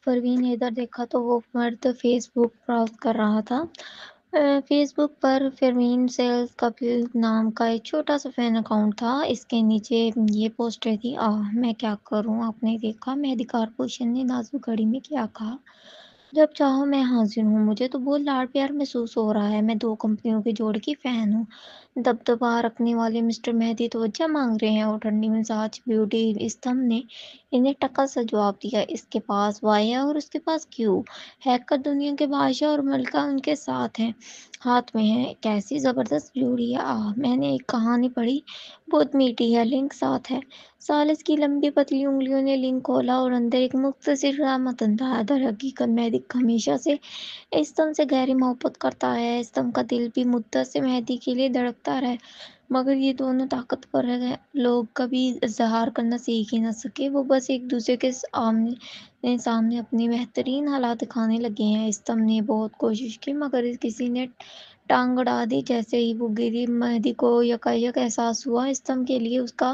پروین نے ادھر دیکھا تو وہ مرد فیس بک براؤز کر رہا تھا۔ فیس بک پر پروین سیلز کپل نام کا ایک چھوٹا سا فین اکاؤنٹ تھا۔ اس کے نیچے یہ پوسٹر تھی: میں کیا کروں؟ آپ نے دیکھا مہدی کارپوریشن نے نازک گھڑی میں کیا کہا؟ جب چاہو میں حاضر ہوں، مجھے تو بہت لاڈ پیار محسوس ہو رہا ہے، میں 2 کمپنیوں کے جوڑے کی فین ہوں۔ دبدبا رکھنے والے مسٹر مہدی توجہ مانگ رہے ہیں اور ٹھنڈی مزاج بیوٹی استھم نے انہیں ٹکا سا جواب دیا: اس کے پاس وائی ہے اور اس کے پاس کیو۔ ہیکر دنیا کے بادشاہ اور ملکہ ان کے ساتھ ہیں، ہاتھ میں ہے۔ کیسی زبردست جوڑی ہے! میں نے ایک کہانی پڑھی، بہت میٹھی ہے، لنک ساتھ ہے۔ ثالث کی لمبی پتلی انگلیوں نے لنک کھولا اور اندر ایک مختصر سا متن تھا۔ در حقیقت مہدی ہمیشہ سے استھم سے گہری محبت کرتا ہے۔ استھم کا دل بھی مدت سے مہدی کے لیے دھڑکتا رہا، مگر یہ دونوں طاقتور لوگ کبھی اظہار کرنا سیکھ ہی نہ سکے۔ وہ بس ایک دوسرے کے سامنے اپنی بہترین حالات دکھانے لگے ہیں۔ استھم نے بہت کوشش کی مگر کسی نے ٹانگ اڑا دی۔ جیسے ہی وہ گری، مہدی کو یکایک احساس ہوا استھم کے لیے اس کا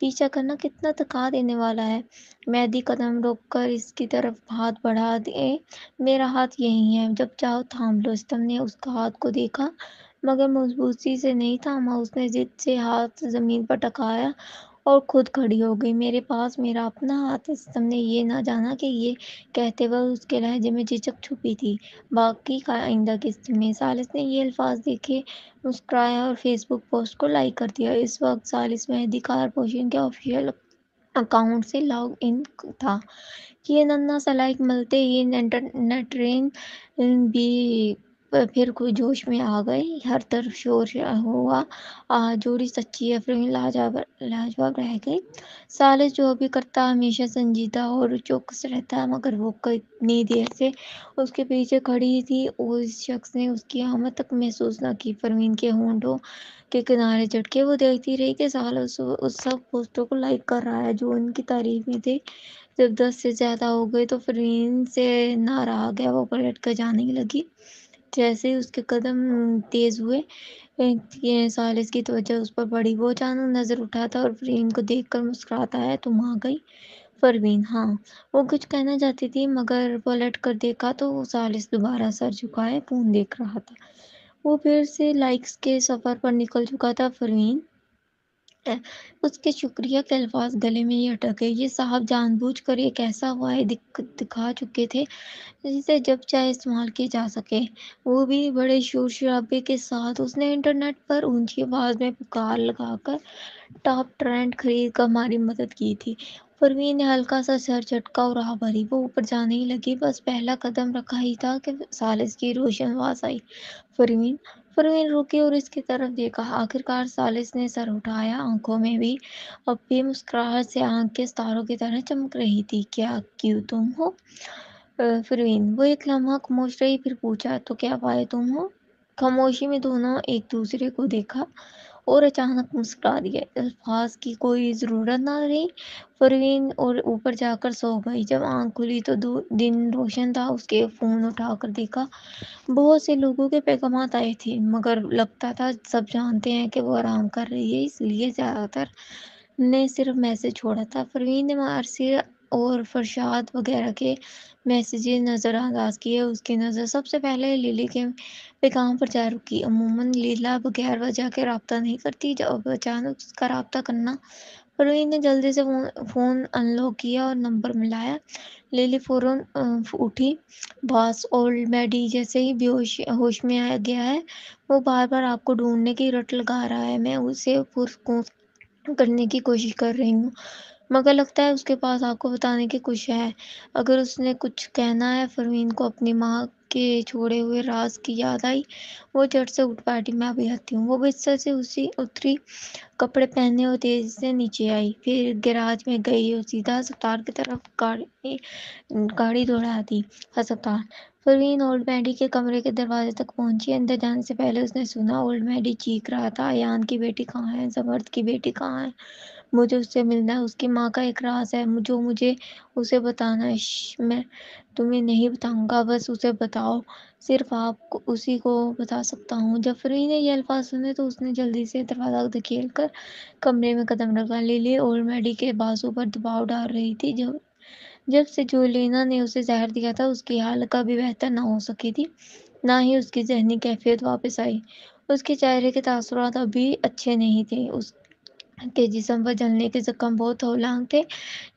پیچھا کرنا کتنا تھکا دینے والا ہے۔ مہدی قدم روک کر اس کی طرف ہاتھ بڑھا دے: میرا ہاتھ یہیں ہے، جب چاہو تھام لو۔ استھم نے اس کا ہاتھ کو دیکھا مگر مضبوطی سے نہیں تھاما۔ اس نے ضد سے ہاتھ زمین پر ٹکایا اور خود کھڑی ہو گئی: میرے پاس میرا اپنا ہاتھ ہے۔ استھم نے یہ نہ جانا کہ یہ کہتے وقت اس کے لہجے میں جھجک چھپی تھی۔ باقی آئندہ قسط میں ثالث نے یہ الفاظ دیکھے، مسکرایا اور فیس بک پوسٹ کو لائک کر دیا۔ اس وقت ثالث مہدی کارپوریشن کے آفیشیل اکاؤنٹ سے لاگ ان تھا۔ یہ ننھا سا لائک ملتے ہی نیٹرین بھی پھر کوئی جوش میں آ گئی۔ ہر طرف شور ہوا: جوڑی سچی ہے۔ پروین لاجواب رہ گئی۔ ثالث جو بھی کرتا ہمیشہ سنجیدہ اور چوکس رہتا، مگر وہ کتنی دیر سے اس کے پیچھے کھڑی تھی اور اس شخص نے اس کی آمد تک محسوس نہ کی۔ پروین کے ہونٹوں کے کنارے چٹکے، وہ دیکھتی رہی کہ ثالث اس سب پوسٹوں کو لائک کر رہا ہے جو ان کی تعریف میں تھے۔ جب 10 سے زیادہ ہو گئے تو پروین سے نہ رہا گیا، وہ پلٹ کر جانے لگی۔ جیسے ہی اس کے قدم تیز ہوئے، ثالث کی توجہ اس پر پڑی۔ وہ اچانک نظر اٹھاتا اور پروین کو دیکھ کر مسکراتا: تم آ گئی؟ پروین: ہاں۔ وہ کچھ کہنا چاہتی تھی مگر پلٹ کر دیکھا تو ثالث دوبارہ سر جھکائے فون دیکھ رہا تھا۔ وہ پھر سے لائکس کے سفر پر نکل چکا تھا۔ پروین! اس کے شکریہ کے الفاظ گلے میں ہی اٹک گئے۔ یہ صاحب جان بوجھ کر ایک ایسا وائی دکھا چکے تھے جسے جب چاہے استعمال کیا جا سکے، وہ بھی بڑے شور شرابے کے ساتھ۔ اس نے انٹرنیٹ پر اونچی آواز میں پکار لگا کر ٹاپ ٹرینڈ خرید کر ہماری مدد کی تھی۔ پروین نے ہلکا سا سر جھٹکا اور راہ بھری۔ وہ اوپر جانے ہی لگی، بس پہلا قدم رکھا ہی تھا کہ ثالث کی روشن آواز آئی: پروین! پروین رکی اور اس کی طرف دیکھا۔ آخرکار ثالث نے سر اٹھایا، آنکھوں میں بھی اب بھی مسکراہٹ سے آنکھیں ستاروں کی طرح چمک رہی تھی: کیو تم ہو؟ پروین: وہ ایک لمحہ خاموش رہی، پھر پوچھا: تو کیا وائی تم ہو؟ خاموشی میں دونوں ایک دوسرے کو دیکھا اور اچانک مسکرا دیے۔ الفاظ کی کوئی ضرورت نہ رہی۔ پروین اور اوپر جا کر سو گئی۔ جب آنکھ کھلی تو دن روشن تھا۔ اس کے فون اٹھا کر دیکھا، بہت سے لوگوں کے پیغامات آئے تھے مگر لگتا تھا سب جانتے ہیں کہ وہ آرام کر رہی ہے، اس لیے زیادہ تر نے صرف میسج چھوڑا تھا۔ پروین نے مارسی اور فرشاد وغیرہ کے میسیجز نظر انداز کیے۔ اس کی نظر سب سے پہلے لیلی کے پیغام پر جا رکی۔ عموماً لیلا بغیر وجہ کے رابطہ نہیں کرتی، اب اچانک اس کا رابطہ کرنا۔ پروین نے جلدی سے فون ان لاک کیا اور نمبر ملایا۔ لیلی فوراً اٹھی: باس، اولڈ میڈی جیسے ہی ہوش میں آ گیا ہے، وہ بار بار آپ کو ڈھونڈنے کی رٹ لگا رہا ہے۔ میں اسے پرسکون کرنے کی کوشش کر رہی ہوں مگر لگتا ہے اس کے پاس آپ کو بتانے کے کچھ ہے، اگر اس نے کچھ کہنا ہے۔ پروین کو اپنی ماں کے چھوڑے ہوئے راز کی یاد آئی۔ وہ جھٹ سے اٹھ بیٹھی: میں ابھی آتی ہوں۔ وہ بستر سے اتری، کپڑے پہنے اور تیزی سے نیچے آئی، پھر گیراج میں گئی اور سیدھا ہسپتال کی طرف گاڑی دوڑا دی۔ ہسپتال۔ پروین اولڈ میڈی کے کمرے کے دروازے تک پہنچی۔ اندر جانے سے پہلے اس نے سنا: اولڈ میڈی چیخ رہا تھا: ایان کی بیٹی کہاں ہے؟ زبرد کی بیٹی کہاں ہے؟ مجھے اس سے ملنا ہے، اس کی ماں کا ایک راز ہے جو مجھے اسے بتانا ہے۔ میں تمہیں نہیں بتاؤں گا، بس اسے بتاؤ، صرف آپ اسی کو بتا سکتا ہوں۔ جب پروین نے یہ الفاظ سنے تو اس نے جلدی سے دروازہ دھکیل کر کمرے میں قدم رکھا۔ لیلی اولڈ میڈی کے بازو پر دباؤ ڈال رہی تھی: جب سے جولینا نے اسے زہر دیا تھا اس کی حالت کبھی بہتر نہ ہو سکی تھی، نہ ہی اس کی ذہنی کیفیت واپس آئی۔ اس کے چہرے کے تاثرات اب بھی اچھے نہیں تھے، اس کے جسم پر جلنے کے زخم بہت ہولناک تھے۔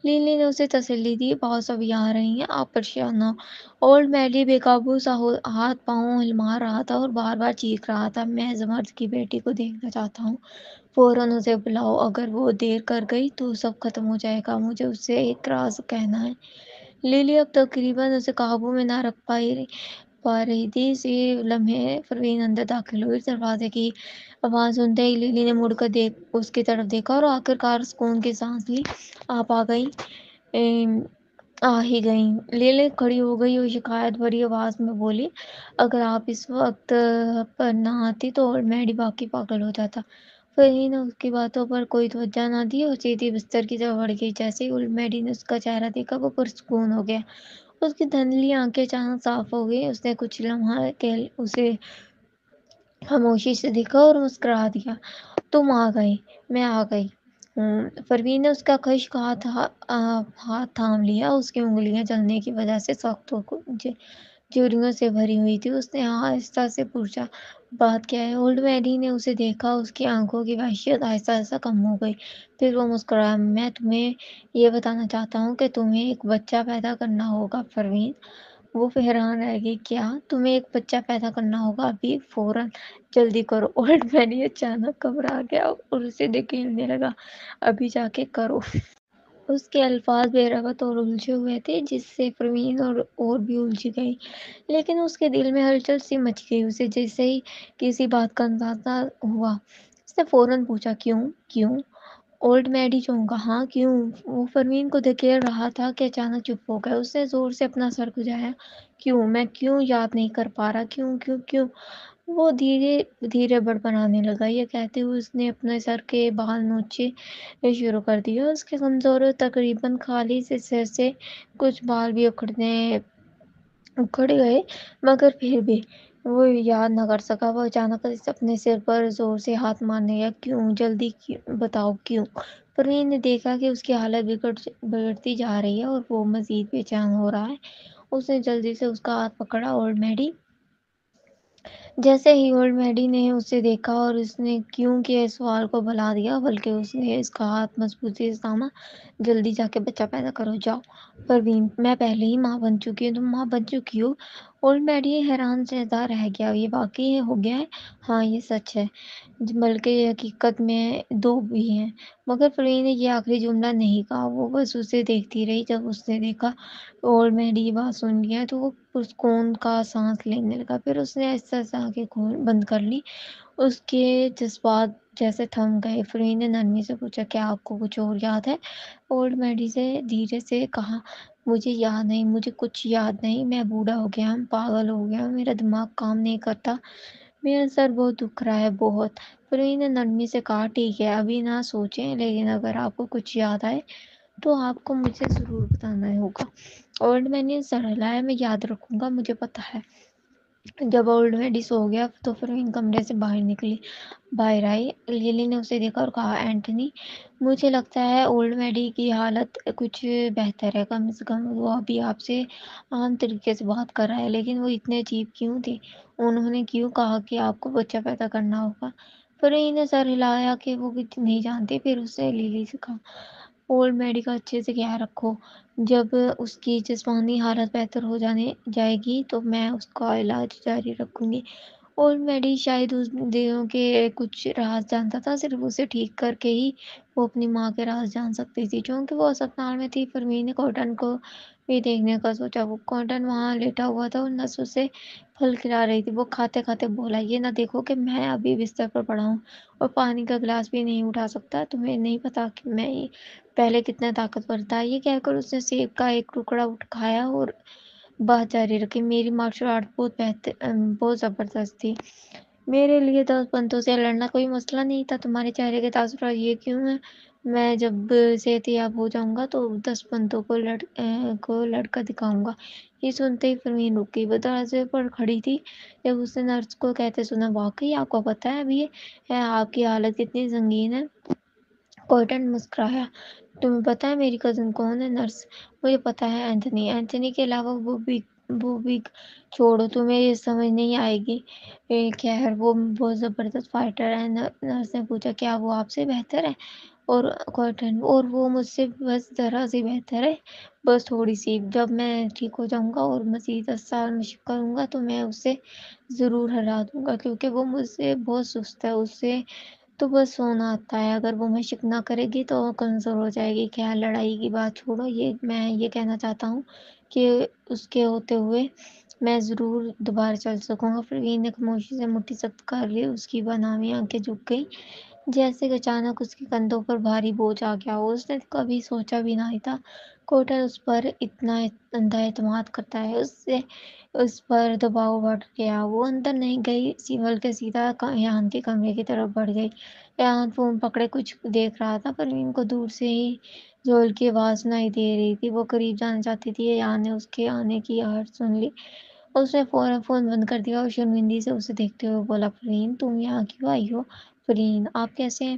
لیلی نے اسے تسلی دی، "باس ابھی آ رہی ہیں، آپ پریشان نہ ہوں۔" اولڈ میڈی بے قابو سا ہاتھ پاؤں ہلما رہا تھا اور بار بار چیخ رہا تھا، "میں زمرد کی بیٹی کو دیکھنا چاہتا ہوں، فوراً اسے بلاؤ، اگر وہ دیر کر گئی تو سب ختم ہو جائے گا، مجھے اس سے ایک راز کہنا ہے۔" لیلی اب تقریباً اسے قابو میں نہ رکھ پا رہی تھی۔ اسی لمحے پروین اندر داخل ہوئی۔ دروازے کی آواز سنتے ہی لیلی نے مڑ کر اس کی طرف دیکھا اور آخرکار سکون کی سانس لی۔ "آپ آ ہی گئیں۔" لیلی کھڑی ہو گئی اور شکایت بھری آواز میں بولی، "اگر آپ اس وقت پر نہ آتی تو اولڈ میڈی واقعی پاگل ہو جاتا۔" پروین نے اس کی باتوں پر کوئی توجہ نہ دی اور سیدھی بستر کی طرف بڑھ گئی۔ جیسے ہی اولڈ میڈی نے اس کا چہرہ دیکھا وہ پرسکون ہو گیا۔ اس کی دھندلی آنکھیں اچانک صاف ہو گئیں۔ اس نے کچھ لمحہ اسے خاموشی سے دیکھا اور مسکرا دیا، "تم آ گئے، میں آ گئی ہوں۔" پروین نے اس کا خشک ہاتھ تھام لیا۔ اس کی انگلیاں جلنے کی وجہ سے سخت جھریوں سے بھری ہوئی تھی۔ اس نے آہستہ سے پوچھا، "بات کیا ہے؟" اولڈ میڈی نے اسے دیکھا، اس کی آنکھوں کی وحشت آہستہ آہستہ کم ہو گئی۔ پھر وہ مسکرایا، "میں تمہیں یہ بتانا چاہتا ہوں کہ تمہیں ایک بچہ پیدا کرنا ہوگا پروین۔" وہ حیران رہ گئی، "کیا؟ تمہیں ایک بچہ پیدا کرنا ہوگا؟ ابھی؟ فوراً؟ جلدی کرو۔" اولڈ میڈی اچانک گھبرا گیا اور اسے دھکیلنے لگا، "ابھی جا کے کرو۔" اس کے الفاظ بے ربط اور الجھے ہوئے تھے، جس سے پروین اور بھی الجھ گئی۔ لیکن اس کے دل میں ہلچل سی مچ گئی، اسے جیسے ہی کسی بات کا اندازہ ہوا۔ اس نے فوراً پوچھا، "کیوں؟ کیوں؟" اولڈ میڈی چونکا، "ہاں کیوں؟" وہ پروین کو دھکیل رہا تھا کہ اچانک چپ ہو گیا۔ اس نے زور سے اپنا سر کھجایا، "کیوں؟ میں کیوں یاد نہیں کر پا رہا؟ کیوں کیوں کیوں؟" وہ دھیرے دھیرے بڑبڑانے لگا۔ یہ کہتے ہوئے اس نے اپنے سر کے بال نوچنے شروع کر دیے۔ اس کے کمزور اور تقریباً خالی سے سر سے کچھ بال بھی اکھڑ گئے، مگر پھر بھی وہ یاد نہ کر سکا۔ وہ اچانک اپنے سر پر زور سے ہاتھ مارنے لگا، "کیوں؟ جلدی بتاؤ، کیوں؟" پروین نے دیکھا کہ اس کی حالت بگڑتی جا رہی ہے اور وہ مزید بے چین ہو رہا ہے۔ اس نے جلدی سے اس کا ہاتھ پکڑا۔ اولڈ میڈی جیسے ہی اولڈ میڈی نے اسے دیکھا اور اس نے کیوں کے سوال کو بھلا دیا، بلکہ اس نے اس کا ہاتھ مضبوطی سے تھاما، "جلدی جا کے بچہ پیدا کرو، جاؤ۔" "پروین، میں پہلے ہی ماں بن چکی ہوں۔" "تم ماں بن چکی ہو؟" اولڈ میڈی حیران زدہ رہ گیا، "یہ واقعی ہو گیا ہے؟" "ہاں، یہ سچ ہے، بلکہ یہ حقیقت میں دو بھی ہیں۔" مگر پروین نے یہ آخری جملہ نہیں کہا۔ وہ بس اسے دیکھتی رہی۔ جب اس نے دیکھا اولڈ میڈی یہ بات سن رہی ہے تو وہ پرسکون کا سانس لینے لگا۔ پھر اس نے آہستہ سے آنکھیں بند کر لیں۔ اس کے جذبات جیسے تھم گئے۔ پروین نے نرمی سے پوچھا، "کیا آپ کو کچھ اور یاد ہے؟" اولڈ میڈی سے دھیرے سے کہا، "مجھے یاد نہیں، مجھے کچھ یاد نہیں۔ میں بوڑھا ہو گیا ہوں، پاگل ہو گیا ہوں، میرا دماغ کام نہیں کرتا، میرا سر بہت دکھ رہا ہے، بہت۔" پروین نے نرمی سے کہا، "ٹھیک ہے، ابھی نہ سوچیں، لیکن اگر آپ کو کچھ یاد آئے تو آپ کو مجھے ضرور بتانا ہوگا۔" اولڈ میڈی نے سر ہلایا، "میں یاد رکھوں گا، مجھے پتہ ہے۔" جب اولڈ میڈی سو گیا تو پروین کمرے سے باہر آئی۔ لیلی نے اسے دیکھا اور کہا، "اینٹنی، مجھے لگتا ہے اولڈ میڈی کی حالت کچھ بہتر ہے، کم از کم وہ ابھی آپ سے عام طریقے سے بات کر رہا ہے۔ لیکن وہ اتنے عجیب کیوں تھے؟ انہوں نے کیوں کہا کہ آپ کو بچہ پیدا کرنا ہوگا؟" پروین نے سر ہلایا کہ وہ کچھ نہیں جانتی۔ پھر اس نے لیلی سے کہا، "اولڈ میڈی کا اچھے سے خیال رکھو، جب اس کی جسمانی حالت بہتر ہو جائے گی تو میں اس کا علاج جاری رکھوں گی۔" اولڈ میڈی شاید اس دلوں کے کچھ راز جانتا تھا، صرف اسے ٹھیک کر کے ہی وہ اپنی ماں کے راز جان سکتی تھی۔ چونکہ وہ اسپتال میں تھی، پروین نے کاٹن کو بھی دیکھنے کا سوچا۔ وہ کاٹن وہاں لیٹا ہوا تھا اور نس اسے پھل کھلا رہی تھی۔ وہ کھاتے کھاتے بولا، "یہ نہ دیکھو کہ میں ابھی بستر پر پڑا ہوں اور پانی کا گلاس بھی نہیں اٹھا سکتا؟ تمہیں نہیں پتا کہ میں پہلے کتنا طاقتور تھا؟" یہ کہہ کر اس نے سیب کا ایک ٹکڑا کھایا اور بات جاری رکھی، "میری مارشل آرٹ بہت زبردست تھی۔ میرے لیے 10 بندوں سے لڑنا کوئی مسئلہ نہیں تھا۔ تمہارے چہرے کے تاثرات یہ کیوں ہیں؟ میں جب صحت یاب ہو جاؤں گا تو 10 بندوں کو لڑ کر دکھاؤں گا۔" یہ سنتے ہی پروین رک گئی۔ وہ دروازے پر کھڑی تھی جب اس نے نرس کو کہتے سنا، "واقعی آپ کو پتہ ہے ابھی آپ کی حالت کتنی سنگین ہے؟" کاٹن مسکرایا، تمہیں پتہ ہے میری کزن کون ہے؟ نرس۔ مجھے پتا ہے، اینتھنی۔ اینتھنی کے علاوہ وہ بھی چھوڑو، تمہیں یہ سمجھ نہیں آئے گی۔ خیر، وہ بہت زبردست فائٹر ہے۔ نرس نے پوچھا، کیا وہ آپ سے بہتر ہے؟ اور کاٹن، اور وہ مجھ سے بس ذرا سی بہتر ہے، بس تھوڑی سی۔ جب میں ٹھیک ہو جاؤں گا اور مزید 10 سال مشق کروں گا تو میں اسے ضرور ہرا دوں گا، کیونکہ وہ مجھ سے بہت سست ہے۔ اسے تو بس سونا آتا ہے، اگر وہ مشق نہ کرے گی تو کمزور ہو جائے گی۔ خیر، لڑائی کی بات چھوڑو، میں یہ کہنا چاہتا ہوں کہ اس کے ہوتے ہوئے میں ضرور دوبارہ چل سکوں گا۔ پروین نے خاموشی سے مٹھی سخت کر لی، اس کی بنامی آنکھیں جھک گئی، جیسے کہ اچانک اس کے کندھوں پر بھاری بوجھ آ گیا ہو۔ اس نے کبھی سوچا بھی نہیں تھا کوٹل اس پر اتنا اندھا اعتماد کرتا ہے۔ اس پر دباؤ بڑھ گیا۔ وہ اندر نہیں گئی بلکہ سیدھا ایان کے کمرے کی طرف بڑھ گئی۔ ایان فون پکڑے کچھ دیکھ رہا تھا۔ پروین کو دور سے ہی جھول کی آواز سنائی دے رہی تھی۔ وہ قریب جانا چاہتی تھی، ایان نے اس کے آنے کی آہٹ سن لی۔ اس نے فوراً فون بند کر دیا اور شرمندگی سے اسے دیکھتے ہوئے بولا، پروین، تم یہاں کیوں آئی ہو؟ پروین، آپ کیسے ہیں؟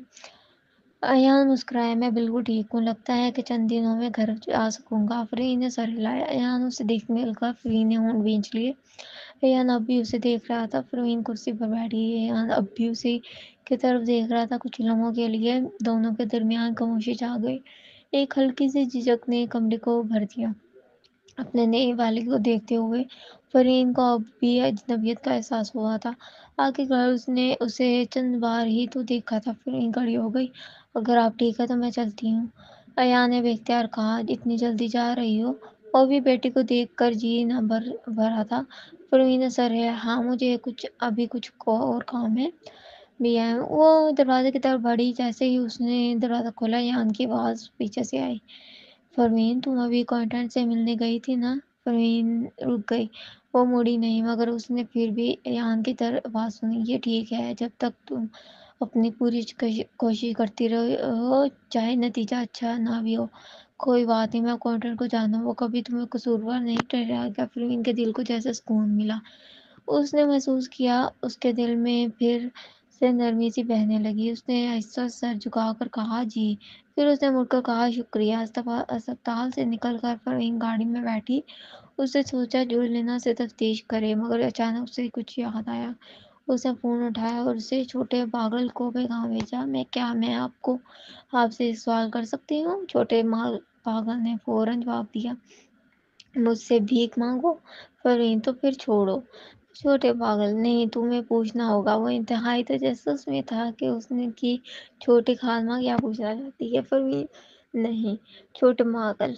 ایان مسکرایا، میں بالکل ٹھیک ہوں، لگتا ہے کہ چند دنوں میں گھر آ سکوں گا۔ پروین نے سر ہلایا۔ ایان اسے دیکھنے لگا۔ پروین نے ہونٹ بھینچ لیے۔ ایان اب بھی اسے دیکھ رہا تھا۔ پروین کرسی پر بیٹھی۔ ایان اب بھی اسی کی طرف دیکھ رہا تھا۔ کچھ لمحوں کے لیے دونوں کے درمیان خاموشی چھا گئی۔ ایک ہلکی سی جھجک نے کمرے کو بھر دیا۔ اپنے نئے والد کو دیکھتے ہوئے پروین کو اب بھی اجنبیت کا احساس ہوا تھا۔ آخرکار اس نے اسے چند بار ہی تو دیکھا تھا۔ پروین کھڑی ہو گئی۔ اگر آپ ٹھیک ہے تو میں چلتی ہوں، ایان نے بے اختیار کہا۔ اتنی جلدی جا رہی ہو؟ وہ بھی بیٹی کو دیکھ کر جی نہ بھرا تھا۔ پروین نے سر ہلایا۔ ہاں، مجھے ابھی کچھ اور کام ہے بھی ہے۔ وہ دروازے کی طرف بڑھی۔ جیسے ہی اس نے دروازہ کھولا، ایان کی آواز پیچھے سے آئی، پروین، تم ابھی کانٹینٹ سے ملنے گئی تھی نا؟ پروین رک گئی۔ وہ مڑی نہیں، مگر اس نے پھر بھی ایان کی طرف آواز سنی۔ یہ ٹھیک ہے، جب تک تم اپنی پوری کوشش کرتی رہو، چاہے نتیجہ اچھا نہ بھی ہو، کوئی بات نہیں۔ میں کانٹینٹ کو جانتا ہوں، وہ کبھی تمہیں قصوروار نہیں ٹھہرائے گا۔ پروین کے دل کو جیسے سکون ملا۔ اس نے محسوس کیا اس کے دل میں پھر سے نرمی سی بہنے لگی۔ اس نے آہستہ سر جھکا کر کہا، جی۔ پھر اس نے مڑ کر کہا، شکریہ۔ اسپتال سے نکل کر پروین گاڑی میں بیٹھی۔ اس نے سوچا جولینا سے تفتیش کرے، مگر اچانک اسے کچھ یاد آیا۔ اس نے فون اٹھایا اور اسے چھوٹے پاگل کو پیغام بھیجا، میں آپ سے ایک سوال کر سکتی ہوں؟ چھوٹے پاگل نے فوراً جواب دیا، مجھ سے بھیک مانگو؟ پروین، تو پھر چھوڑو۔ چھوٹے پاگل، نہیں، تمہیں پوچھنا ہوگا۔ وہ انتہائی تجسس میں تھا کہ اس نے کی چھوٹی خالہ کیا پوچھنا چاہتی ہے۔ پروین، نہیں۔ چھوٹے پاگل،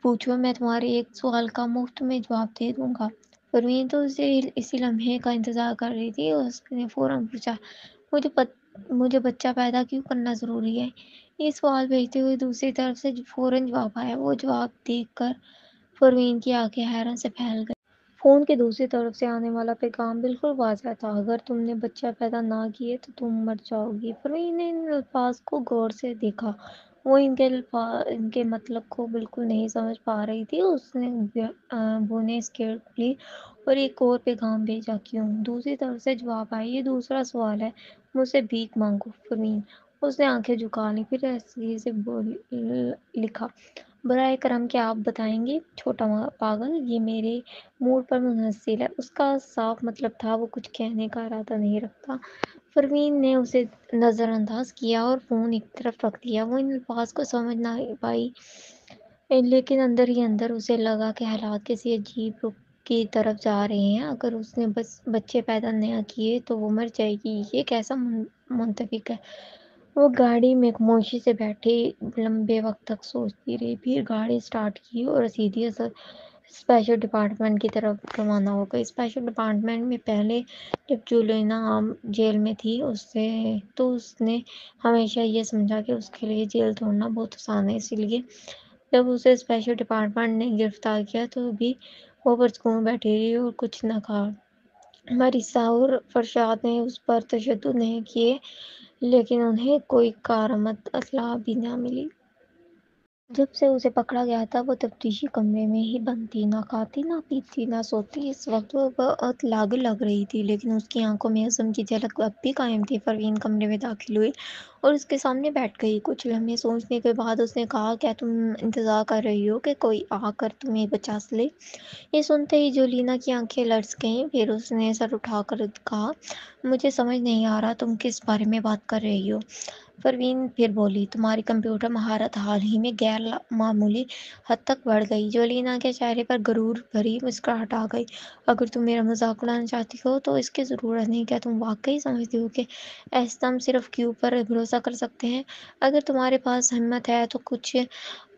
پوچھو، میں تمہارے ایک سوال کا مفت میں جواب دے دوں گا۔ پروین تو اسی لمحے کا انتظار کر رہی تھی۔ اس نے فوراً پوچھا، مجھے بچہ پیدا کیوں کرنا ضروری ہے؟ یہ سوال بھیجتے ہوئے دوسری طرف سے فوراً جواب آیا۔ وہ جواب دیکھ کر پروین کی آنکھیں حیرت سے پھیل گئیں۔ فون کی دوسری طرف سے آنے والا پیغام بالکل واضح تھا، اگر تم نے بچہ پیدا نہ کیے تو تم مر جاؤ گی۔ پروین نے ان الفاظ کو غور سے دیکھا۔ وہ ان کے مطلب کو بالکل نہیں سمجھ پا رہی تھی۔ اس نے بونے اسکیپ لی اور ایک اور پیغام بھیجا، کیوں؟ دوسری طرف سے جواب آیا، یہ دوسرا سوال ہے، مجھ سے بھیک مانگو۔ پروین، اس نے آنکھیں جھکا لیں، پھر ایسے سے لکھا، براہ کرم کیا آپ بتائیں گے؟ چھوٹا پاگل، یہ میرے موڈ پر منحصر ہے۔ اس کا صاف مطلب تھا وہ کچھ کہنے کا ارادہ نہیں رکھتا۔ پروین نے اسے نظر انداز کیا اور فون ایک طرف رکھ دیا۔ وہ ان الفاظ کو سمجھ نہ پائی، لیکن اندر ہی اندر اسے لگا کہ حالات کسی عجیب رخ کی طرف جا رہے ہیں۔ اگر اس نے بچے پیدا نہ کیے تو وہ مر جائے گی۔ یہ کیسا منطق ہے؟ وہ گاڑی میں خاموشی سے بیٹھی لمبے وقت تک سوچتی رہی، پھر گاڑی سٹارٹ کی اور سیدھی اسپیشل ڈپارٹمنٹ کی طرف روانہ ہو گئی۔ اسپیشل ڈپارٹمنٹ میں پہلے جب جولینا جیل میں تھی تو اس نے ہمیشہ یہ سمجھا کہ اس کے لیے جیل توڑنا بہت آسان ہے۔ اسی لیے جب اسے اسپیشل ڈپارٹمنٹ نے گرفتار کیا تو بھی وہ پرسکون بیٹھی رہی اور کچھ نہ کہا۔ مریسا اور فرشاد نے اس پر تشدد نہیں کیے، لیکن انہیں کوئی کارآمد اطلاع بھی نہ ملی۔ جب سے اسے پکڑا گیا تھا وہ تفتیشی کمرے میں ہی بند تھی، نہ کھاتی نہ پیتی نہ سوتی۔ اس وقت وہ بہت لاگل لگ رہی تھی، لیکن اس کی آنکھوں میں عزم کی جھلک اب بھی قائم تھی۔ پروین کمرے میں داخل ہوئی اور اس کے سامنے بیٹھ گئی۔ کچھ لمحے سوچنے کے بعد اس نے کہا، کیا تم انتظار کر رہی ہو کہ کوئی آ کر تمہیں بچا لے؟ یہ سنتے ہی جولینا کی آنکھیں لرز گئیں، پھر اس نے سر اٹھا کر کہا، مجھے سمجھ نہیں آ رہا تم کس بارے میں بات کر رہی ہو۔ پروین پھر بولی، تمہاری کمپیوٹر مہارت حال ہی میں غیر معمولی حد تک بڑھ گئی۔ جولینا کے چہرے پر غرور بھری مسکراہٹ آ گئی۔ اگر تم میرا مذاق اڑانا چاہتی ہو تو اس کی ضرورت نہیں۔ کیا تم واقعی سمجھتی ہو کہ ایسٹم صرف کیو پر بھروسہ کر سکتے ہیں؟ اگر تمہارے پاس ہمت ہے تو کچھ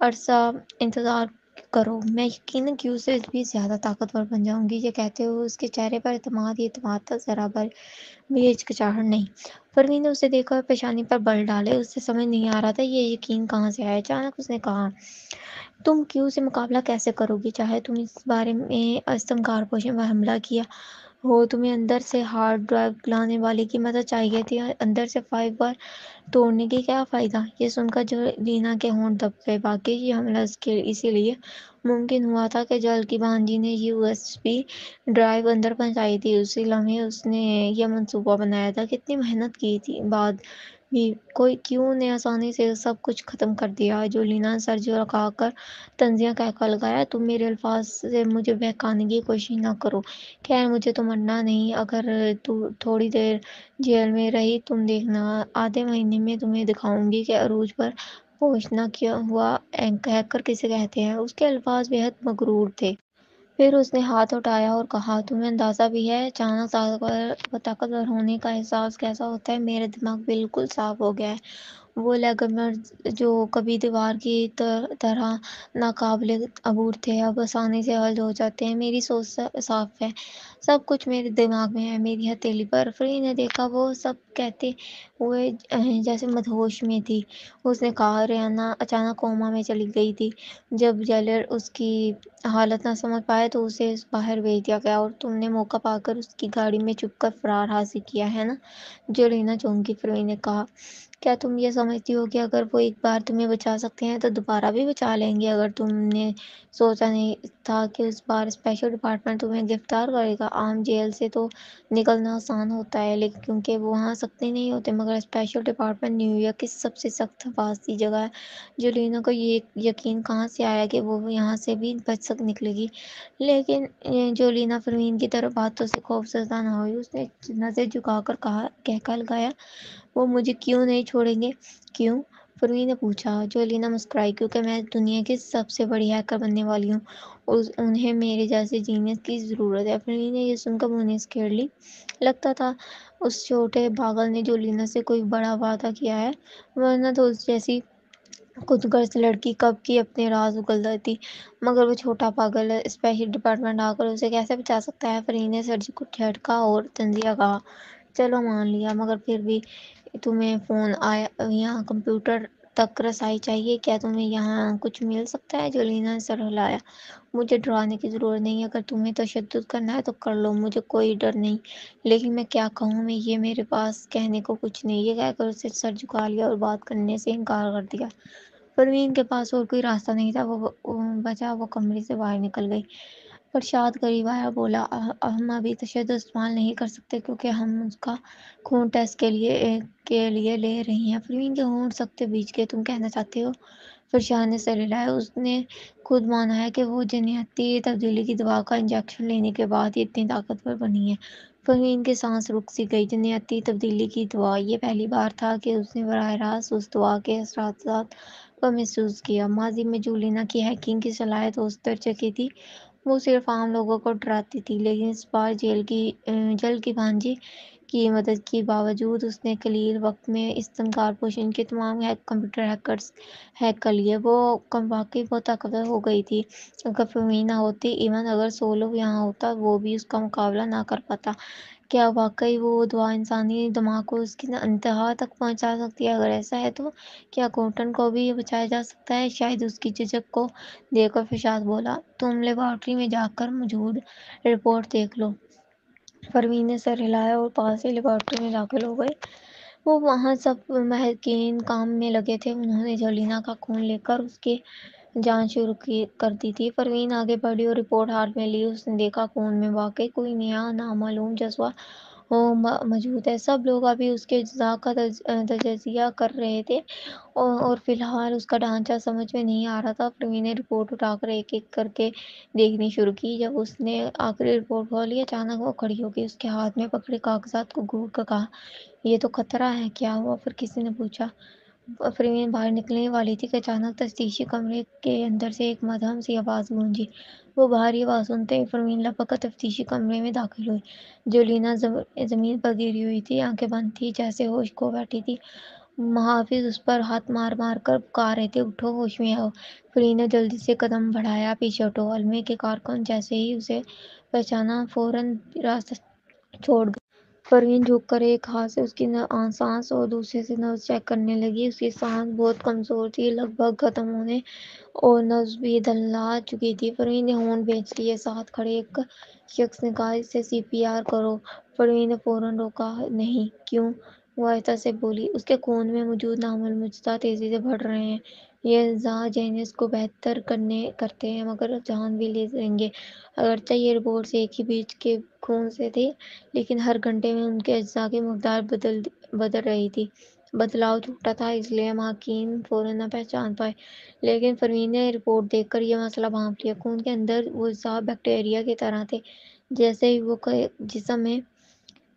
عرصہ انتظار کرو، میں یقیناً کیو سے بھی زیادہ طاقتور بن جاؤں گی۔ یہ کہتے ہوئے اس کے چہرے پر اعتماد تھا، ذرا بھی ہچکچاہٹ نہیں۔ پروین نے اسے دیکھا اور پیشانی پر بل ڈالے۔ اسے سمجھ نہیں آ رہا تھا یہ یقین کہاں سے آیا۔ اچانک اس نے کہا، تم کیو سے مقابلہ کیسے کرو گی؟ چاہے تم اس بارے میں ایسٹم کارپوریشن پر حملہ کیا ہو، تمہیں اندر سے ہارڈ ڈرائیو لانے والے کی مدد چاہیے تھی، اندر سے 5 بار توڑنے کی کیا فائدہ؟ یہ سن کر جولینا کے ہونٹ دب گئے۔ واقعی یہ حملہ اسی لیے ممکن ہوا تھا کہ جل کی بانجی نے یو ایس بی ڈرائیو اندر پہنچائی تھی۔ اسی لمحے اس نے یہ منصوبہ بنایا تھا، کتنی محنت کی تھی، بعد بھی کوئی کیوں نے آسانی سے سب کچھ ختم کر دیا۔ جولینا نے سر جھکا کر طنزیہ قہقہہ لگایا، تم میرے الفاظ سے مجھے بہکانے کی کوشش نہ کرو۔ خیر مجھے تو مرنا نہیں، اگر تھوڑی دیر جیل میں رہی تم دیکھنا، آدھے مہینے میں تمہیں دکھاؤں گی کہ عروج پر پہنچنا کیا ہوا ہیکر کسے کہتے ہیں۔ اس کے الفاظ بےحد مغرور تھے۔ پھر اس نے ہاتھ اٹھایا اور کہا، تمہیں اندازہ بھی ہے اچانک طاقتور ہونے کا احساس کیسا ہوتا ہے؟ میرا دماغ بالکل صاف ہو گیا ہے۔ وہ لیگمنٹس جو کبھی دیوار کی طرح ناقابل عبور تھے اب آسانی سے حل ہو جاتے ہیں۔ میری سوچ صاف ہے، سب کچھ میرے دماغ میں ہے، میری ہتھیلی پر۔ پروین نے دیکھا وہ سب کہتے ہوئے جیسے مدہوش میں تھی۔ اس نے کہا، ریانا اچانک کوما میں چلی گئی تھی۔ جب جیلر اس کی حالت نہ سمجھ پائے تو اسے باہر بھیج دیا گیا اور تم نے موقع پا کر اس کی گاڑی میں چھپ کر فرار حاصل کیا ہے نا؟ جولینا چونکی۔ پروین نے کہا، کیا تم یہ سمجھتی ہو کہ اگر وہ ایک بار تمہیں بچا سکتے ہیں تو دوبارہ بھی بچا لیں گے؟ اگر تم نے سوچا نہیں تھا کہ اس بار اسپیشل ڈپارٹمنٹ تمہیں گرفتار کرے گا؟ عام جیل سے تو نکلنا آسان ہوتا ہے لیکن کیونکہ وہاں سختی نہیں ہوتے، مگر اسپیشل ڈپارٹمنٹ نیو یارک کی سب سے سخت حفاظتی جگہ ہے۔ جولینا کو یہ یقین کہاں سے آیا کہ وہ یہاں سے بھی بچ نکلے گی؟ لیکن جولینا پروین کی طرف باتوں سے خوفزدہ نہ ہوئی۔ اس نے نظر جھکا کر قہقہہ لگایا، وہ مجھے کیوں نہیں چھوڑیں گے؟ کیوں؟ پروین نے پوچھا۔ جولینا مسکرائی، کیونکہ میں دنیا کی سب سے بڑی ہیکر بننے والی ہوں، انہیں میرے جیسے جینیس کی ضرورت ہے۔ پروین نے یہ سن کر منہ سکیڑ لی۔ لگتا تھا اس چھوٹے پاگل نے جولینا سے کوئی بڑا وعدہ کیا ہے، ورنہ تو اس جیسی خود غرض لڑکی کب کی اپنے راز اگل دیتی۔ مگر وہ چھوٹا پاگل اسپیشل ڈپارٹمنٹ آ کر اسے کیسے بچا سکتا ہے؟ پروین نے سر جھٹکا اور طنزیہ کہا، چلو مان لیا، مگر پھر بھی تمہیں فون یا کمپیوٹر تک رسائی چاہیے، کیا تمہیں یہاں کچھ مل سکتا ہے؟ جولینا نے سر ہلایا، مجھے ڈرانے کی ضرورت نہیں، اگر تمہیں تشدد کرنا ہے تو کر لو، مجھے کوئی ڈر نہیں، لیکن میں کیا کہوں، یہ میرے پاس کہنے کو کچھ نہیں۔ یہ کہہ کر اسے سر جھکا لیا اور بات کرنے سے انکار کر دیا۔ پروین کے پاس اور کوئی راستہ نہیں تھا، وہ کمرے سے باہر نکل گئی۔ ارشاد قریب آیا، بولا، ہم ابھی تشدد استعمال نہیں کر سکتے کیونکہ ہم اس کا خون ٹیسٹ کے لیے لے رہی ہیں۔ پروین کے ہونٹ سخت بھیج گئے، تم کہنا چاہتے ہو؟ ارشاد نے سر ہلایا، اس نے خود مانا ہے کہ وہ جنیاتی تبدیلی کی دوا کا انجیکشن لینے کے بعد ہی اتنی طاقتور بنی ہے۔ پروین کی سانس رک سی گئی۔ جنیاتی تبدیلی کی دوا، یہ پہلی بار تھا کہ اس نے براہ راست اس دوا کے اثرات کو محسوس کیا۔ ماضی میں جولینا کی ہیکنگ کی صلاحیت اس درجے کی تھی، وہ صرف عام لوگوں کو ڈراتی تھی، لیکن اس بار جل کی بانجی کی مدد کے باوجود اس نے قلیل وقت میں ایسٹم کارپوریشن کے تمام کمپیوٹر ہیکرز ہیک کر لیے۔ وہ واقعی بہت طاقتور ہو گئی تھی۔ اگر پروین نہ ہوتی، ایون اگر سولو یہاں ہوتا، وہ بھی اس کا مقابلہ نہ کر پاتا۔ کیا واقعی وہ دوا انسانی دماغ کو اس کی انتہا تک پہنچا سکتی ہے؟ اگر ایسا ہے تو کیا گورٹن کو بھی بچایا جا سکتا ہے؟ شاید۔ اس کی جھجک کو دیکھ کر ارشاد بولا، تم لیبارٹری میں جا کر موجود رپورٹ دیکھ لو۔ پروین نے سر ہلایا اور پاس ہی لیبارٹری میں داخل ہو گئی۔ وہ وہاں سب محققین کام میں لگے تھے، انہوں نے جولینا کا خون لے کر اس کی جانچ شروع کر دی تھی۔ پروین آگے بڑھی اور رپورٹ ہاتھ میں لی۔ اس نے دیکھا خون میں واقعی کوئی نیا نامعلوم جذبہ موجود ہے۔ سب لوگ ابھی اس کے اجزاء کا تجزیہ کر رہے تھے اور فی الحال اس کا ڈھانچہ سمجھ میں نہیں آ رہا تھا۔ پروین نے رپورٹ اٹھا کر ایک ایک کر کے دیکھنی شروع کی۔ جب اس نے آخری رپورٹ کھولی، اچانک وہ کھڑی ہو گئی، اس کے ہاتھ میں پکڑے کاغذات کو گھور کر کہا، یہ تو خطرہ ہے۔ کیا ہوا؟ پھر کسی نے پوچھا۔ پروین باہر نکلنے والی تھی کہ اچانک تفتیشی کمرے کے اندر سے ایک مدھم سی آواز گونجی۔ وہ باہری آواز سنتے ہی پروین لپک کر تفتیشی کمرے میں داخل ہوئی۔ جولینا زمین پر گری ہوئی تھی، آنکھیں بند تھی، جیسے ہوش کھو بیٹھی تھی۔ محافظ اس پر ہاتھ مار مار کر پکار رہے تھے، اٹھو، ہوش میں آؤ۔ پروین نے جلدی سے قدم بڑھایا، پیچھے ہٹو۔ علمے کے کارکن جیسے ہی اسے پہچانا، فوراً راستہ چھوڑ گئے۔ پروین جھک کر ایک ہاتھ سے اس کی سانس اور دوسرے سے نبض چیک کرنے لگی۔ اس کی سانس بہت کمزور تھی، لگ بھگ ختم ہونے، اور نبض بھی دھندلا چکی تھی۔ پروین نے ہونٹ بھینچ لیے۔ ساتھ کھڑے ایک شخص نے کہا، اسے سی پی آر کرو۔ پروین نے فوراً روکا، نہیں۔ کیوں؟ وہ آہستہ سے بولی، اس کے خون میں موجود نامعلوم اجزاء تیزی سے بڑھ رہے ہیں۔ یہ اجزاء جینیس کو بہتر کرتے ہیں، مگر جان بھی لے لیں گے۔ اگرچہ یہ رپورٹس ایک ہی بیچ کے خون سے تھے، لیکن ہر گھنٹے میں ان کے اجزاء کی مقدار بدل رہی تھی۔ بدلاؤ چھوٹا تھا، اس لیے محققین فوراً نہ پہچان پائے، لیکن پروین نے رپورٹ دیکھ کر یہ مسئلہ بھانپ لیا۔ خون کے اندر وہ اجزاء بیکٹیریا کی طرح تھے، جیسے ہی وہ جسم میں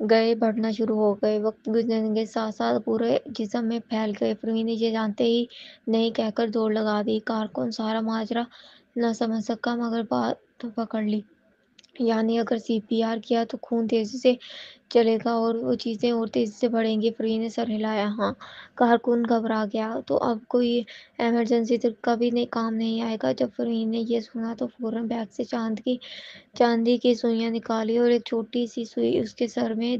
گئے بڑھنا شروع ہو گئے۔ وقت گزرنے کے ساتھ ساتھ پورے جسم میں پھیل گئے۔ پروین نے یہ جانتے ہی نہیں کہہ کر دوڑ لگا دی۔ کارکن سارا ماجرا نہ سمجھ سکا، مگر بات پکڑ لی۔ یعنی اگر سی پی آر کیا تو خون تیزی سے چلے گا اور وہ چیزیں اور تیزی سے بڑھیں گی۔ پروین نے سر ہلایا۔ ہاں۔ کارکن گھبرا گیا۔ تو اب کوئی ایمرجنسی طریقہ بھی کام نہیں آئے گا؟ جب پروین نے یہ سنا تو فوراً بیگ سے چاندی کی سوئیاں نکالی اور ایک چھوٹی سی سوئی اس کے سر میں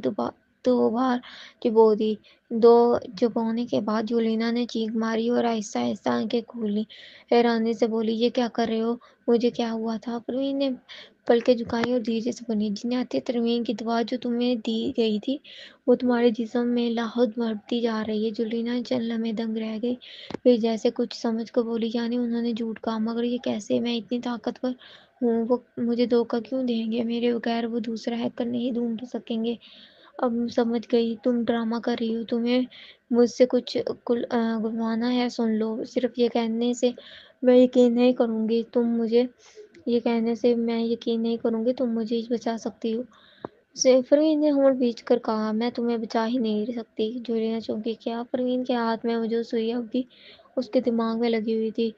دو بار چبو دی۔ دو چبونے کے بعد جولینا نے چیخ ماری اور آہستہ آہستہ آنکھیں کھول لیں۔ حیرانی سے بولی، یہ کیا کر رہے ہو؟ مجھے کیا ہوا تھا؟ پروین نے پلکیں جھکائیں اور دھیرے سے بولی، جینیاتی ترمیم کی دوا جو تمہیں دی گئی تھی، وہ تمہارے جسم میں لاحد بڑھتی جا رہی ہے۔ جولینا چند لمحے دنگ رہ گئی، پھر جیسے کچھ سمجھ کر بولی، یعنی انہوں نے جھوٹ کہا؟ مگر یہ کیسے؟ میں اتنی طاقتور ہوں، وہ مجھے دھوکہ کیوں دیں گے؟ میرے بغیر وہ دوسرا ہیکر نہیں ڈھونڈ سکیں گے۔ اب سمجھ گئی، تم ڈرامہ کر رہی ہو، تمہیں مجھ سے کچھ گلوانا ہے؟ سن لو، صرف یہ کہنے سے میں یقین نہیں کروں گی تم مجھے بچا سکتی ہو۔ پروین نے ہونٹ بھینچ کر کہا، میں تمہیں بچا ہی نہیں سکتی۔ جولینا چونکی، کیا؟ پروین کے ہاتھ میں موجود سوئی اب بھی اس کے دماغ میں لگی ہوئی تھی۔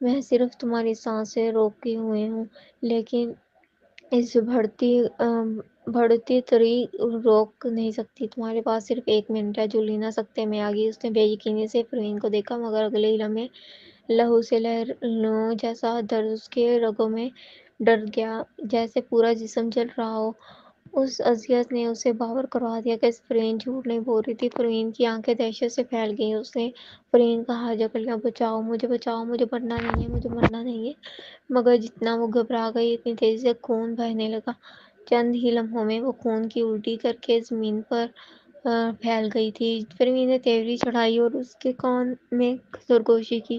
میں صرف تمہاری سانسیں روکے ہوئے ہوں، لیکن اس بڑھتی تری روک نہیں سکتی۔ تمہارے پاس صرف 1 منٹ ہے۔ جولینا سکتے میں آ گئی۔ اس نے بے یقینی سے پروین کو دیکھا، مگر اگلے ہی لمحے لہو سے لہروں جیسا درد اس کے رگوں میں ڈر گیا، جیسے پورا جسم جل رہا ہو۔ اس اذیت نے اسے باور کروا دیا کہ پروین جھوٹ نہیں بول رہی تھی۔ پروین کی آنکھیں دہشت سے پھیل گئیں۔ اس نے پروین کا ہاتھ جکڑ لیا، بچاؤ، مجھے بچاؤ، مجھے مرنا نہیں ہے۔ مگر جتنا وہ گھبرا گئی، اتنی تیزی سے خون بہنے لگا۔ چند ہی لمحوں میں وہ خون کی الٹی کر کے زمین پر پھیل گئی تھی۔ پروین نے تیوری چڑھائی اور اس کے کان میں سرگوشی کی،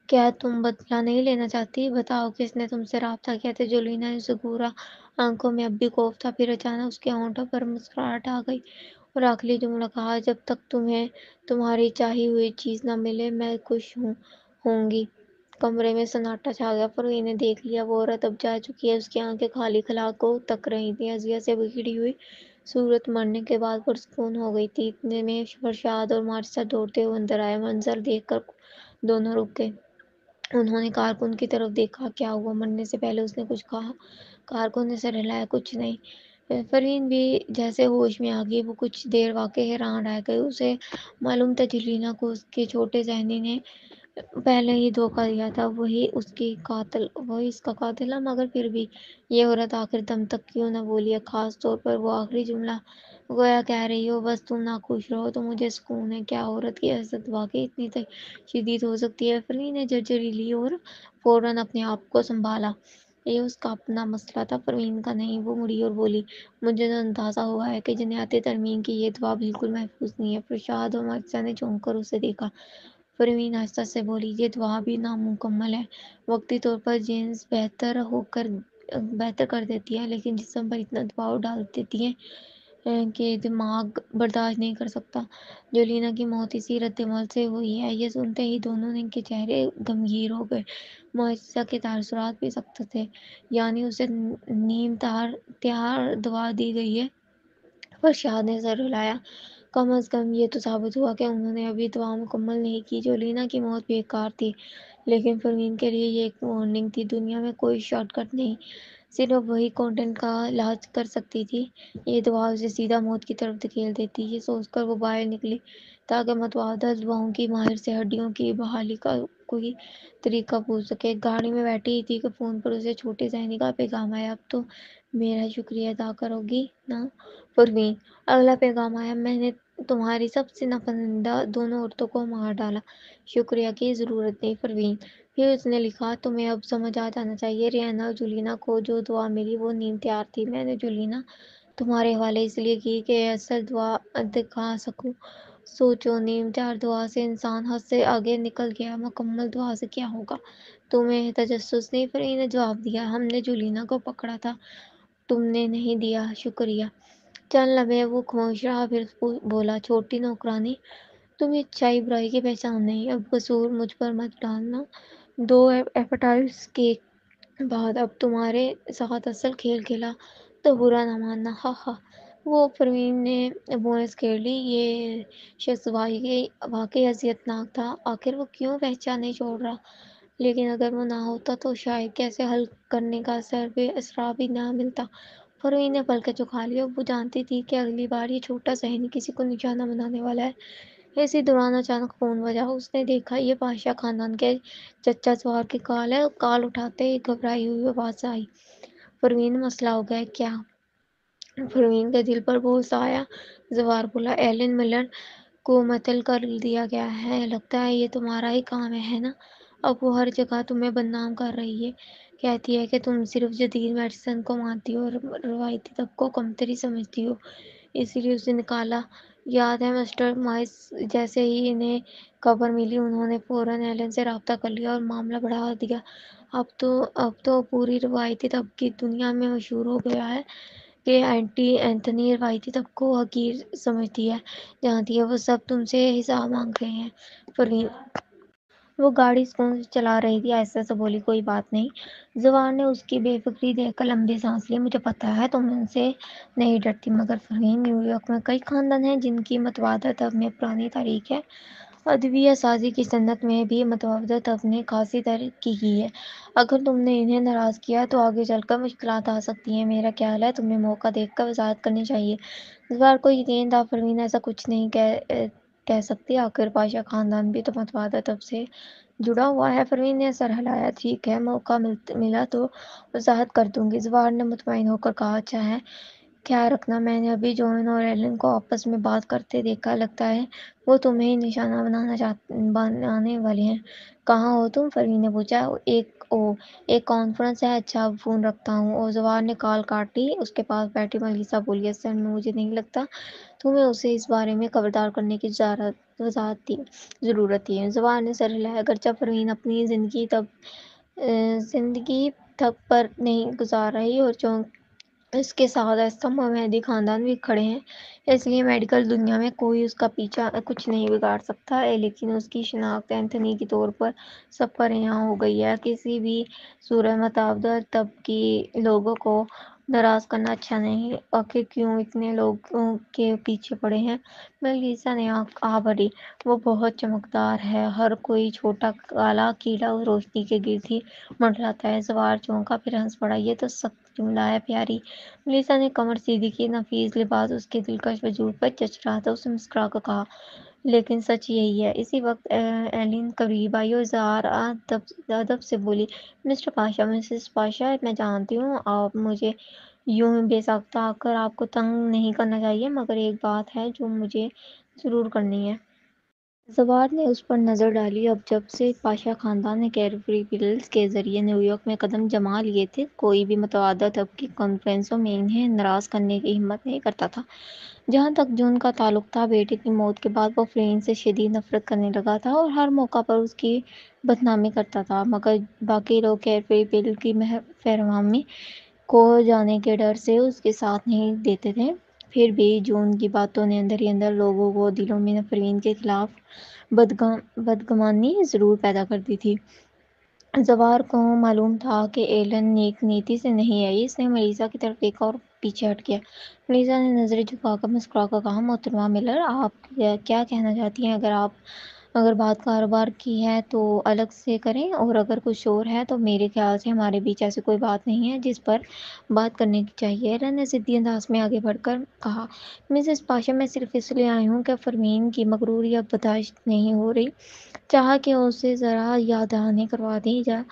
کیا تم بدلہ نہیں لینا چاہتی؟ بتاؤ، کس نے تم سے رابطہ کیا تھا؟ جولینا نے اسے گھورا، آنکھوں میں اب بھی خوف تھا۔ پھر اچانک اس کے ہونٹوں پر مسکراہٹ آ گئی اور آخری جملہ کہا، جب تک تمہیں تمہاری چاہی ہوئی چیز نہ ملے، میں خوش ہوں گی۔ کمرے میں سناٹا چھا گیا۔ پروین نے دیکھ لیا، وہ عورت اب جا چکی ہے۔ اس کی آنکھیں خالی خلا کو تک رہی تھیں، اذیت سے بگڑی ہوئی صورت مرنے کے بعد پرسکون ہو گئی تھی۔ اتنے میں فرشاد اور مارشل دوڑتے ہوئے اندر آئے۔ منظر دیکھ کر دونوں رک گئے۔ انہوں نے کارکن کی طرف دیکھا۔ کیا ہوا؟ مرنے سے پہلے اس نے کچھ کہا؟ کارکن نے سر ہلایا، کچھ نہیں۔ پروین بھی جیسے ہوش میں آ گئی۔ وہ کچھ دیر واقعی حیران رہ گئی۔ اسے معلوم تھا جولینا کو اس کے چھوٹے ذہنی نے پہلے ہی دھوکہ دیا تھا، وہی اس کا قاتل ہے، مگر پھر بھی یہ عورت آخر دم تک کیوں نہ بولی ہے؟ خاص طور پر وہ آخری جملہ، گویا کہہ رہی ہو، بس تم ناخوش رہو تو مجھے سکون ہے۔ کیا عورت کی حسد واقعی اتنی شدید ہو سکتی ہے؟ پروین نے جھرجھری لی اور فوراً اپنے آپ کو سنبھالا۔ یہ اس کا اپنا مسئلہ تھا، پروین کا نہیں۔ وہ مڑی اور بولی، مجھے تو اندازہ ہوا ہے کہ جنیاتی ترمیم کی یہ دوا بالکل محفوظ نہیں ہے۔ فرشاد اور مارکسا نے چونک کر اسے دیکھا۔ پروین آہستہ سے بولی، یہ دوا بھی نامکمل ہے۔ وقتی طور پر جینز بہتر کر دیتی ہے، لیکن جسم پر اتنا دباؤ ڈال دیتی ہے کہ دماغ برداشت نہیں کر سکتا۔ جولینا کی موت اسی رد عمل سے ہوئی ہے۔ یہ سنتے ہی دونوں کے چہرے غمگین ہو گئے۔ معجزہ کے تاثرات بھی سخت تھے، یعنی اسے نیم تہار دوا دی گئی ہے۔ فرشاد نے سر ہلایا۔ کم از کم یہ تو ثابت ہوا کہ انہوں نے ابھی دوا مکمل نہیں کی۔ جولینا کی موت بیکار تھی، لیکن پروین کے لیے یہ ایک وارننگ تھی۔ دنیا میں کوئی شارٹ کٹ نہیں، صرف وہی کونٹینٹ کا علاج کر سکتی تھی۔ یہ دوا اسے سیدھا موت کی طرف دھکیل دیتی۔ یہ سوچ کر وہ باہر نکلی تاکہ متبادل دواؤں کی ماہر سے ہڈیوں کی بحالی کا کوئی طریقہ پوچھ سکے۔ گاڑی میں بیٹھی ہی تھی کہ فون پر اسے چھوٹے ذہنی کا پیغام آیا۔ اب تو میرا شکریہ ادا کرو گی نا پروین؟ اگلا پیغام آیا، میں نے تمہاری سب سے ناپسندیدہ دونوں عورتوں کو مار ڈالا۔ شکریہ کی ضرورت نہیں پروین۔ پھر اس نے لکھا، تمہیں اب سمجھ آ جانا چاہیے، ریانا اور جولینا کو جو دوا ملی وہ نیم تیار تھی۔ میں نے جولینا تمہارے حوالے اس لیے کی کہ اصل دوا دکھا سکوں۔ سوچو، نیم تیار دوا سے انسان حد سے آگے نکل گیا، مکمل دوا سے کیا ہوگا؟ تمہیں تجسس نہیں؟ پروین نے جواب دیا، ہم نے جولینا کو پکڑا تھا، تم نے نہیں دیا۔ شکریہ۔ چند لمحے وہ خاموش رہا، پھر بولا، چھوٹی نوکرانی، تمہیں اچھائی برائی کی پہچان نہیں۔ اب قصور مجھ پر مت ڈالنا۔ دو ایپیٹائٹس کے بعد اب تمہارے ساتھ اصل کھیل کھیلا تو برا نہ ماننا، ہاں ہاں۔ وہ پروین نے بونس کھیڑ لی۔ یہ شخص واقعی اذیت ناک تھا۔ آخر وہ کیوں پہچان نہیں چھوڑ رہا؟ لیکن اگر وہ نہ ہوتا تو شاید کیسے حل کرنے کا اسرا بھی نہ ملتا۔ پروین نے پلکیں جھکا لی۔ وہ جانتی تھی کہ اگلی بار یہ چھوٹا ذہنی کسی کو نشانہ بنانے والا ہے۔ اسی دوران اچانک فون بجا۔ اس نے دیکھا یہ پاشا خاندان کے چچا زوار کی کال ہے۔ کال اٹھاتے ہی گھبرائی ہوئی آواز آئی، پروین، مسئلہ ہو گیا ہے کیا؟ پروین کے دل پر بوجھ سا آیا۔ زوار بولا، ایلن ملر کو معطل کر دیا گیا ہے۔ لگتا ہے یہ تمہارا ہی کام ہے نا؟ اب وہ ہر جگہ تمہیں بدنام کر رہی ہے، کہتی ہے کہ تم صرف جدید میڈیسن کو مانتی ہو اور روایتی طب کو کمتری سمجھتی ہو۔ اسی لیے اسے نکالا۔ یاد ہے مسٹر مائس جیسے ہی انہیں خبر ملی انہوں نے فوراً ایلن سے رابطہ کر لیا اور معاملہ بڑھا دیا۔ اب تو پوری روایتی طب کی دنیا میں مشہور ہو گیا ہے کہ آنٹی اینتھنی روایتی طب کو حقیر سمجھتی ہے، جانتی ہے وہ سب تم سے حساب مانگ رہے ہیں۔ پروین، وہ گاڑی سکون سے چلا رہی تھی، آہستہ سے بولی، کوئی بات نہیں۔ زوار نے اس کی بے فکری دیکھ کر لمبی سانس لی۔ مجھے پتہ ہے تم ان سے نہیں ڈرتی، مگر پروین، نیو یارک میں کئی خاندان ہیں جن کی متبادل طب میں پرانی تاریخ ہے۔ ادویہ سازی کی صنعت میں بھی متبادل طب نے خاصی ترقی کی ہے۔ اگر تم نے انہیں ناراض کیا تو آگے چل کر مشکلات آ سکتی ہیں۔ میرا خیال ہے تمہیں موقع دیکھ کر وضاحت کرنی چاہیے۔ زوار کو یقین تھا پروین ایسا کچھ نہیں کہہ سکتی، آخر پاشا خاندان بھی تو متبادل طب سے جڑا ہوا ہے۔ پروین نے سر ہلایا، ٹھیک ہے، موقع ملا تو وضاحت کر دوں گی۔ زوار نے مطمئن ہو کر کہا، اچھا ہے، خیال رکھنا۔ میں نے ابھی جون اور ایلن کو آپس میں بات کرتے دیکھا، لگتا ہے وہ تمہیں ہی نشانہ بنانے والے ہیں۔ کہاں ہو تم؟ پروین نے پوچھا۔ ایک کانفرنس ہے، اچھا اب فون رکھتا ہوں۔ اور زوار نے کال کاٹ لی۔ اس کے پاس بیٹھی ملیسا بولی، اصل میں مجھے نہیں لگتا تمہیں اسے اس بارے میں خبردار کرنے کی وضاحت کی ضرورت تھی۔ زوار نے سر ہلایا، اگرچہ پروین اپنی زندگی تھک پر نہیں گزار رہی اور اس کے ساتھ استھم اور مہدی خاندان بھی کھڑے ہیں، اس لیے میڈیکل دنیا میں کوئی اس کا پیچھا کچھ نہیں بگاڑ سکتا ہے، لیکن اس کی شناخت اینتھنی کے طور پر سب پر یہاں ہو گئی ہے۔ کسی بھی صورت متبادل طب کی لوگوں کو ناراض کرنا اچھا نہیں۔ آخر کیوں اتنے لوگوں کے پیچھے پڑے ہیں؟ ملیسا نے آہ بھری، وہ بہت چمکدار ہے، ہر کوئی چھوٹا کالا کیڑا اس روشنی کے گرد ہی منڈلاتا ہے۔ زوار چونکا، پھر ہنس پڑا، یہ تو سخت جملہ ہے پیاری۔ ملیسا نے کمر سیدھی کی، نفیس لباس اس کے دلکش وجود پر جچ رہا تھا۔ اس نے مسکرا کر کہا، لیکن سچ یہی ہے۔ اسی وقت ایلن قریب آئی اور ذرا ادب سے بولی، مسٹر پاشا، مسز پاشا، میں جانتی ہوں آپ مجھے یوں بے ساختہ آ کر آپ کو تنگ نہیں کرنا چاہیے، مگر ایک بات ہے جو مجھے ضرور کرنی ہے۔ زوار نے اس پر نظر ڈالی۔ اب جب سے پاشا خاندان نے کیڈبری پلز کے ذریعے نیویارک میں قدم جما لیے تھے، کوئی بھی متعدد طبقی کانفرنسوں میں انہیں ناراض کرنے کی ہمت نہیں کرتا تھا۔ جہاں تک جون کا تعلق تھا، بیٹے کی موت کے بعد وہ فرین سے شدید نفرت کرنے لگا تھا اور ہر موقع پر اس کی بدنامی کرتا تھا، مگر باقی لوگ کیڈبری پل کی فراوانی کو جانے کے ڈر سے اس کے ساتھ نہیں دیتے تھے۔ پھر بھی جون کی باتوں نے اندر ہی اندر لوگوں کو دلوں میں فرین کے خلاف بدگمانی ضرور پیدا کر دی تھی۔ زوار کو معلوم تھا کہ ایلن نیک نیتی سے نہیں آئی، اس نے میلیسا کی طرف دیکھا اور پیچھے ہٹ گیا۔ میلیسا نے نظریں جھکا کر مسکرا کر کہا، محترمہ ملر، آپ کیا کہنا چاہتی ہیں؟ اگر بات کاروبار کی ہے تو الگ سے کریں، اور اگر کچھ اور ہے تو میرے خیال سے ہمارے بیچ ایسی کوئی بات نہیں ہے جس پر بات کرنے کی چاہیے۔ ایلن نے ضدی انداز میں آگے بڑھ کر کہا، مسز پاشا، میں صرف اس لیے آئی ہوں کہ فرمین کی مغروری اب برداشت نہیں ہو رہی۔ چاہا کہ اسے ذرا یاد دہانی کروا دی جائے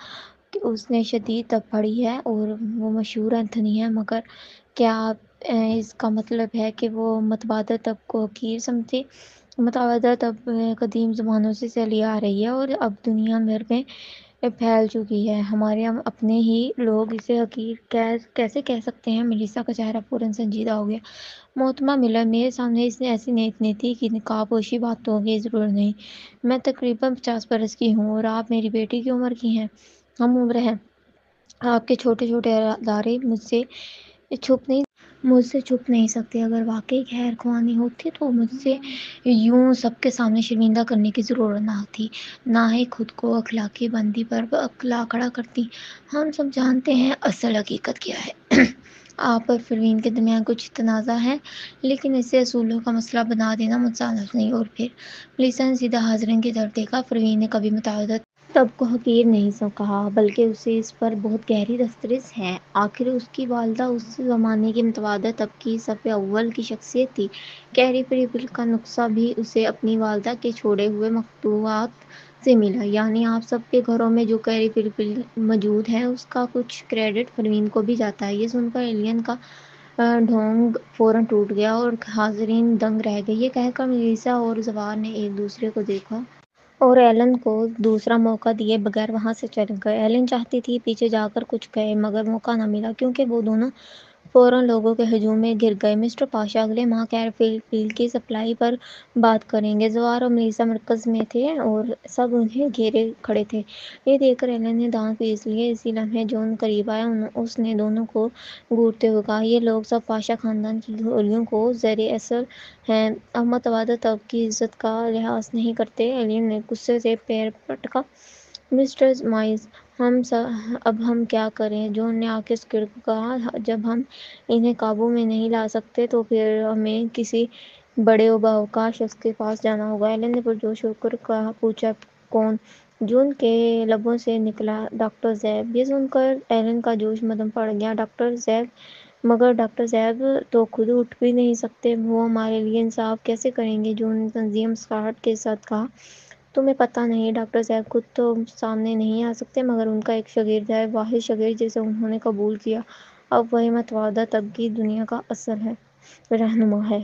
کہ اس نے شدید تب پڑھی ہے اور وہ مشہور اینتھنی ہے، مگر کیا اس کا مطلب ہے کہ وہ متبادل طب کو حقیر سمجھے؟ متبادل طب قدیم زمانوں سے چلی آ رہی ہے اور اب دنیا بھر میں پھیل چکی ہے۔ ہمارے اپنے ہی لوگ اسے حقیر کیسے کہہ سکتے ہیں؟ میلیسا کا چہرہ فوراً سنجیدہ ہو گیا۔ محترمہ ملر، میرے سامنے اس ایسی نیک نیتی کی نقاب پوشی باتوں کی ضرورت نہیں۔ میں تقریباً 50 برس کی ہوں اور آپ میری بیٹی کی عمر کی ہیں، ہم عمر ہیں۔ آپ کے چھوٹے چھوٹے ادارے مجھ سے چھپ نہیں سکتے۔ اگر واقعی خیر خواہی ہوتی تو مجھ سے یوں سب کے سامنے شرمندہ کرنے کی ضرورت نہ تھی، نہ ہی خود کو اخلاقی بندی پر لا کھڑا کرتی۔ ہم سب جانتے ہیں اصل حقیقت کیا ہے۔ آپ اور فرین کے درمیان کچھ تنازع ہے، لیکن اسے اصولوں کا مسئلہ بنا دینا متسانف نہیں۔ اور پھر میلیسا نے سیدھا حاضرین کی طرف دیکھا، فرین نے کبھی متعدد طب کو حقیر نہیں کہا، بلکہ اسے اس پر بہت گہری دسترس ہے۔ آخر اس کی والدہ اس زمانے کی متبادل طب کی صف اول کی شخصیت تھی۔ کیڈبری پل کا نسخہ بھی اسے اپنی والدہ کے چھوڑے ہوئے مکتوبات سے ملا، یعنی آپ سب کے گھروں میں جو کیڈبری پل موجود ہے اس کا کچھ کریڈٹ فرین کو بھی جاتا ہے۔ یہ سن کر ایلن کا ڈھونگ فوراً ٹوٹ گیا اور حاضرین دنگ رہ گئے۔ یہ کہہ کر میلیسا اور زوار نے ایک دوسرے کو دیکھا اور ایلن کو دوسرا موقع دیے بغیر وہاں سے چل گئے۔ ایلن چاہتی تھی پیچھے جا کر کچھ کہے، مگر موقع نہ ملا، کیونکہ وہ دونوں فوراً لوگوں کے ہجوم میں گر گئے۔ مسٹر پاشا اگلے ماہ کیڈبری پل کی سپلائی پر بات کریں گے۔ زوار اور میلیسا مرکز میں تھے اور سب انہیں گھیرے کھڑے تھے۔ یہ دیکھ کر ایلن نے دانت پیس لیے۔ اسی لمحے جون قریب آیا۔ اس نے دونوں کو گھورتے ہوئے کہا، یہ لوگ سب پاشا خاندان کی گولیوں کے زیر اثر ہیں، اب متبادل طب کی عزت کا لحاظ نہیں کرتے۔ ایلن نے غصے سے پیر پٹکا، مسٹر مائلز، اب ہم کیا کریں؟ جون نے آنکھیں سکیڑ کر کہا، جب ہم انہیں قابو میں نہیں لا سکتے تو پھر ہمیں کسی بڑے و باوقار شخص کے پاس جانا ہوگا۔ ایلن نے پرجوش ہو کر پوچھا، کون؟ جون کے لبوں سے نکلا، ڈاکٹر زیب۔ یہ سن کر ایلن کا جوش مدھم پڑ گیا۔ ڈاکٹر زیب؟ مگر ڈاکٹر زیب تو خود اٹھ بھی نہیں سکتے، وہ ہمارے لیے انصاف کیسے کریں گے؟ جون نے تنزیہ مسکراہٹ کے ساتھ کہا، تمہیں پتہ نہیں، ڈاکٹر زیب خود تو سامنے نہیں آ سکتے، مگر ان کا ایک شاگرد ہے، واحد شاگرد جسے انہوں نے قبول کیا، اب وہی متبادل طب کی دنیا کا اصل رہنما ہے۔